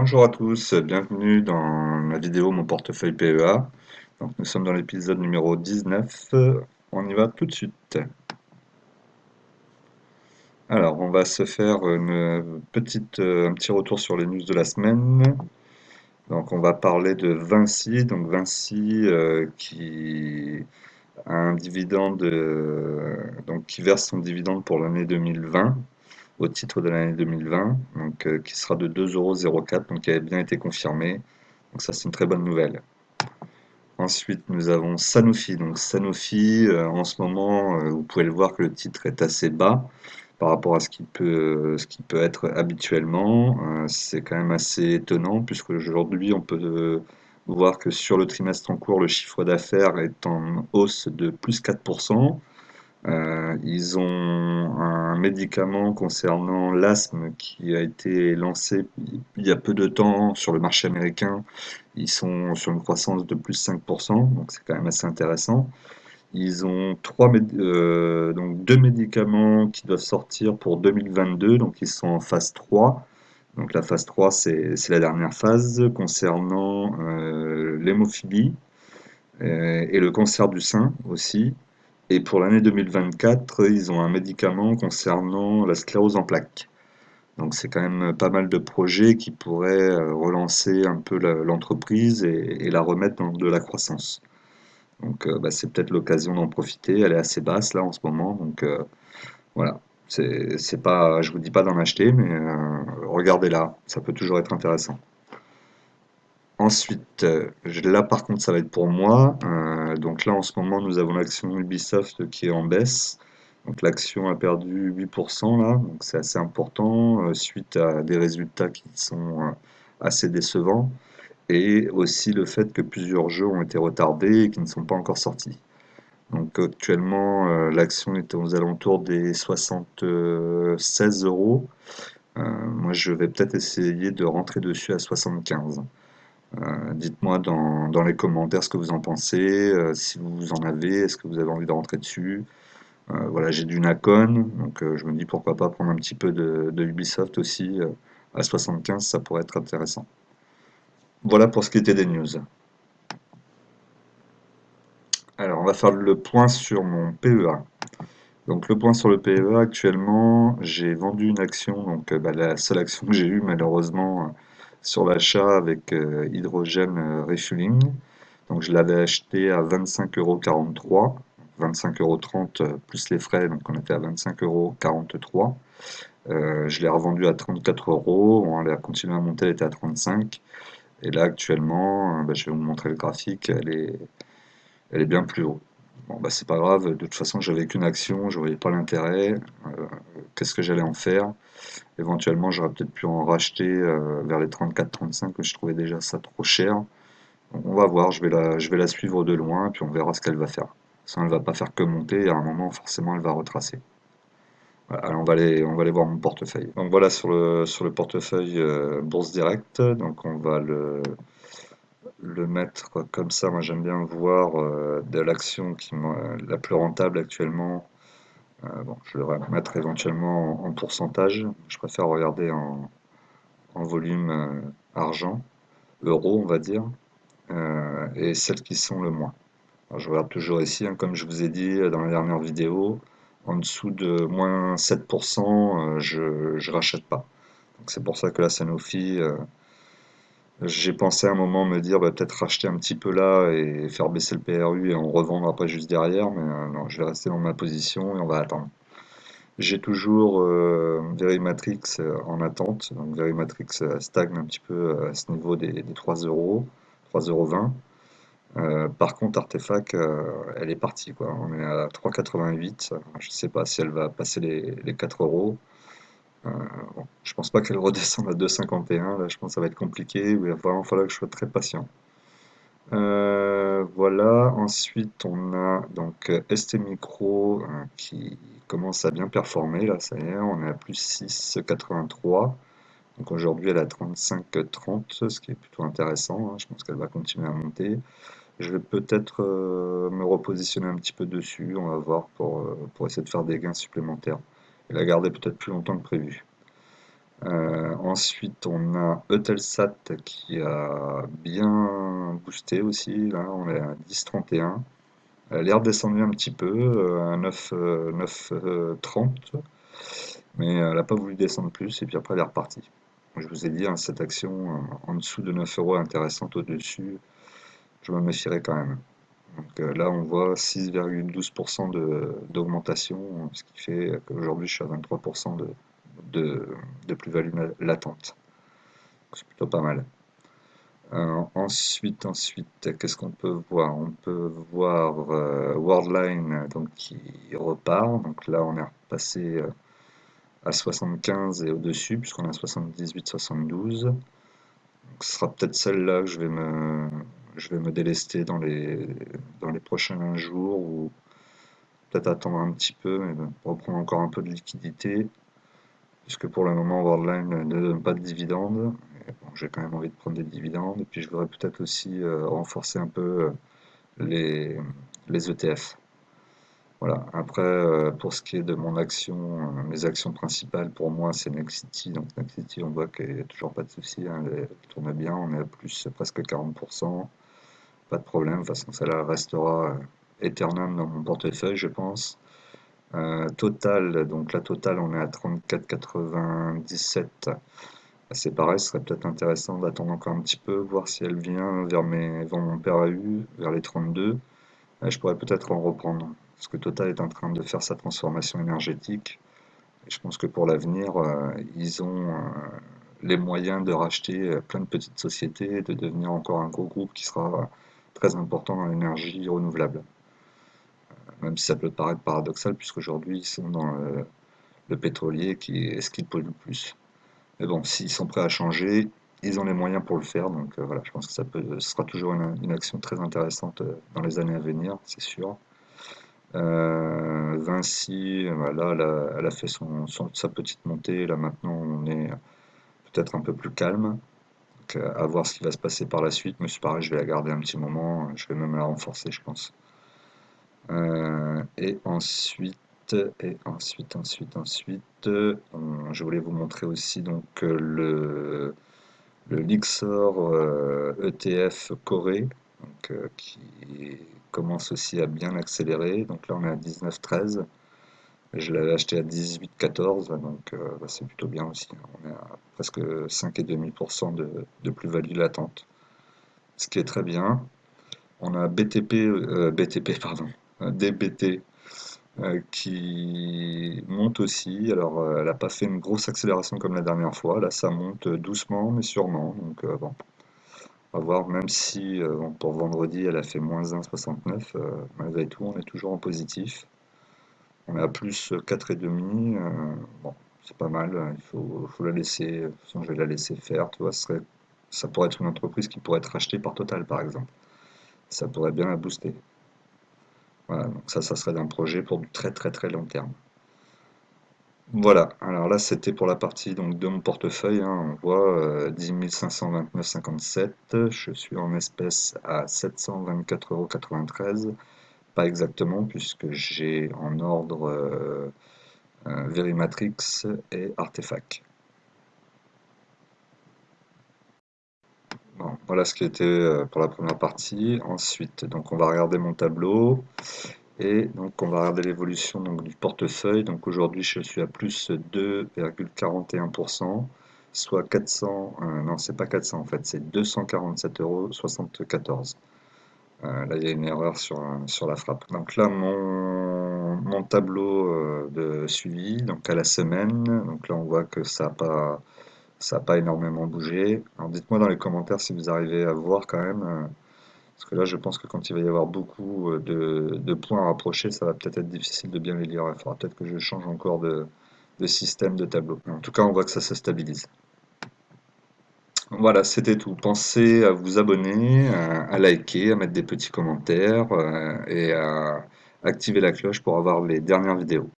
Bonjour à tous, bienvenue dans la vidéo Mon portefeuille PEA. Donc, nous sommes dans l'épisode numéro 19, on y va tout de suite. Alors, on va se faire un petit retour sur les news de la semaine. Donc, on va parler de Vinci. Donc, Vinci qui a un dividende, donc qui verse son dividende pour l'année 2020 au titre de l'année 2020, donc qui sera de 2,04 €, donc qui avait bien été confirmé. Donc ça, c'est une très bonne nouvelle. Ensuite, nous avons Sanofi. Donc Sanofi, en ce moment, vous pouvez le voir que le titre est assez bas par rapport à ce qui peut être habituellement. C'est quand même assez étonnant puisque aujourd'hui, on peut voir que sur le trimestre en cours, le chiffre d'affaires est en hausse de plus 4%. Ils ont un médicament concernant l'asthme qui a été lancé il y a peu de temps sur le marché américain. Ils sont sur une croissance de plus 5%, donc c'est quand même assez intéressant. Ils ont donc deux médicaments qui doivent sortir pour 2022, donc ils sont en phase 3. Donc la phase 3, c'est la dernière phase concernant l'hémophilie et le cancer du sein aussi. Et pour l'année 2024, ils ont un médicament concernant la sclérose en plaques. Donc c'est quand même pas mal de projets qui pourraient relancer un peu l'entreprise et la remettre dans de la croissance. Donc bah, c'est peut-être l'occasion d'en profiter. Elle est assez basse là en ce moment. Donc voilà. C'est pas, je vous dis pas d'en acheter, mais regardez-la. Ça peut toujours être intéressant. Ensuite, là par contre ça va être pour moi. Donc là en ce moment nous avons l'action Ubisoft qui est en baisse. Donc l'action a perdu 8% là, donc c'est assez important suite à des résultats qui sont assez décevants et aussi le fait que plusieurs jeux ont été retardés et qui ne sont pas encore sortis. Donc actuellement l'action est aux alentours des 76 €. Moi je vais peut-être essayer de rentrer dessus à 75. Dites-moi dans les commentaires ce que vous en pensez, si vous en avez, est-ce que vous avez envie de rentrer dessus? Voilà, j'ai du Nacon, donc je me dis pourquoi pas prendre un petit peu de Ubisoft aussi à 75, ça pourrait être intéressant. Voilà pour ce qui était des news. Alors, on va faire le point sur mon PEA. Donc, le point sur le PEA, actuellement, j'ai vendu une action, donc bah, la seule action que j'ai eue malheureusement sur l'achat avec Hydrogène Refueling. Donc je l'avais acheté à 25,43 €, 25,30 € plus les frais, donc on était à 25,43 €. Je l'ai revendu à 34 €, bon, elle a continué à monter, elle était à 35. Et là actuellement, bah, je vais vous montrer le graphique, elle est bien plus haut. Bon bah c'est pas grave, de toute façon j'avais qu'une action, je voyais pas l'intérêt. Qu'est-ce que j'allais en faire? Éventuellement j'aurais peut-être pu en racheter vers les 34-35, que je trouvais déjà ça trop cher. On va voir, je vais la suivre de loin, puis on verra ce qu'elle va faire. Sinon, elle va pas faire que monter, et à un moment, forcément, elle va retracer. Voilà, alors on va aller voir mon portefeuille. Donc voilà sur le portefeuille Bourse Direct, donc on va le mettre comme ça. Moi, j'aime bien voir de l'action la plus rentable actuellement. Bon, je le mettre éventuellement en pourcentage. Je préfère regarder en volume argent, euro, on va dire, et celles qui sont le moins. Alors, je regarde toujours ici, hein, comme je vous ai dit dans la dernière vidéo, en dessous de moins 7%, je rachète pas. Donc c'est pour ça que la Sanofi, j'ai pensé à un moment me dire bah, peut-être racheter un petit peu là et faire baisser le PRU et en revendre après juste derrière, mais non, je vais rester dans ma position et on va attendre. J'ai toujours Verimatrix en attente, donc Verimatrix stagne un petit peu à ce niveau des 3 €, 3,20 €. Par contre, Artefact, elle est partie, quoi. On est à 3,88. Je sais pas si elle va passer les 4 euros. Euh, bon, je pense pas qu'elle redescende à 2,51. Là, je pense que ça va être compliqué. Il va vraiment falloir que je sois très patient. Voilà. Ensuite, on a donc ST Micro qui commence à bien performer. Là, ça y est, on est à plus 6,83. Donc aujourd'hui, elle est à 35,30, ce qui est plutôt intéressant, hein. Je pense qu'elle va continuer à monter. Je vais peut-être me repositionner un petit peu dessus, on va voir, pour essayer de faire des gains supplémentaires et la garder peut-être plus longtemps que prévu. Ensuite, on a Eutelsat qui a bien boosté aussi. Là, on est à 10,31. Elle a l'air descendue un petit peu, à 9,30, mais elle n'a pas voulu descendre plus, et puis après elle est repartie. Je vous ai dit, hein, cette action en dessous de 9 euros est intéressante, au-dessus, je me méfierais quand même. Donc là, on voit 6,12% d'augmentation, ce qui fait qu'aujourd'hui, je suis à 23% de, de plus-value latente. C'est plutôt pas mal. Ensuite, qu'est-ce qu'on peut voir? On peut voir Worldline donc, qui repart. Donc là, on est repassé à 75 et au-dessus, puisqu'on est à 78-72. Donc ce sera peut-être celle-là que je vais me délester dans les prochains jours, ou peut-être attendre un petit peu, mais bon, reprendre encore un peu de liquidité, puisque pour le moment, Worldline ne donne pas de dividendes. Et bon, j'ai quand même envie de prendre des dividendes, et puis je voudrais peut-être aussi renforcer un peu les, les ETF. Voilà. Après, pour ce qui est de mon action, mes actions principales pour moi, c'est Nexity. Donc Nexity, on voit qu'il n'y a toujours pas de souci, hein, elle tourne bien, on est à plus presque 40%, pas de problème. De toute façon, celle-là restera éternelle dans mon portefeuille, je pense. Total, donc la totale, on est à 34,97. C'est pareil, ce serait peut-être intéressant d'attendre encore un petit peu, voir si elle vient vers mon PRU, vers les 32. Je pourrais peut-être en reprendre, parce que Total est en train de faire sa transformation énergétique. Et je pense que pour l'avenir, ils ont les moyens de racheter plein de petites sociétés et de devenir encore un gros groupe qui sera très important dans l'énergie renouvelable. Même si ça peut paraître paradoxal, puisqu'aujourd'hui ils sont dans le pétrolier qui est ce qui pollue le plus. Mais bon, s'ils sont prêts à changer, ils ont les moyens pour le faire. Donc voilà, je pense que ce sera toujours une action très intéressante dans les années à venir, c'est sûr. Vinci, voilà, elle a fait sa petite montée. Là maintenant, on est peut-être un peu plus calme. Donc, à voir ce qui va se passer par la suite. Mais c'est pareil, je vais la garder un petit moment. Je vais même la renforcer, je pense. Je voulais vous montrer aussi donc le Lixor ETF Corée, donc, qui commence aussi à bien accélérer. Donc là, on est à 19,13. Je l'avais acheté à 18,14, donc bah, c'est plutôt bien aussi. On est à presque 5,5% de plus-value latente, ce qui est très bien. On a BTP, pardon, DBT qui monte aussi. Alors, elle n'a pas fait une grosse accélération comme la dernière fois. Là, ça monte doucement mais sûrement. Donc, bon, on va voir. Même si bon, pour vendredi, elle a fait moins 1,69, malgré tout, on est toujours en positif. On est à plus 4,5. Bon, c'est pas mal. Faut la laisser. De toute façon, je vais la laisser faire. Tu vois, ça pourrait être une entreprise qui pourrait être rachetée par Total, par exemple. Ça pourrait bien la booster. Voilà, donc ça serait un projet pour du très très très long terme. Voilà, alors là c'était pour la partie donc, de mon portefeuille, hein. On voit 10 529,57. Je suis en espèces à 724,93 €. Pas exactement, puisque j'ai en ordre Verimatrix et Artefact. Bon, voilà ce qui était pour la première partie. Ensuite, donc on va regarder mon tableau. Et donc on va regarder l'évolution donc, du portefeuille. Donc aujourd'hui je suis à plus 2,41%, soit 400, non c'est pas 400 en fait, c'est 247,74 €. Là il y a une erreur sur la frappe. Donc là mon tableau de suivi, donc à la semaine, donc là on voit que ça a pas énormément bougé. Alors dites-moi dans les commentaires si vous arrivez à voir quand même. Parce que là, je pense que quand il va y avoir beaucoup de points à rapprocher, ça va peut-être être difficile de bien les lire. Il faudra peut-être que je change encore de système de tableau. En tout cas, on voit que ça se stabilise. Voilà, c'était tout. Pensez à vous abonner, à liker, à mettre des petits commentaires et à activer la cloche pour avoir les dernières vidéos.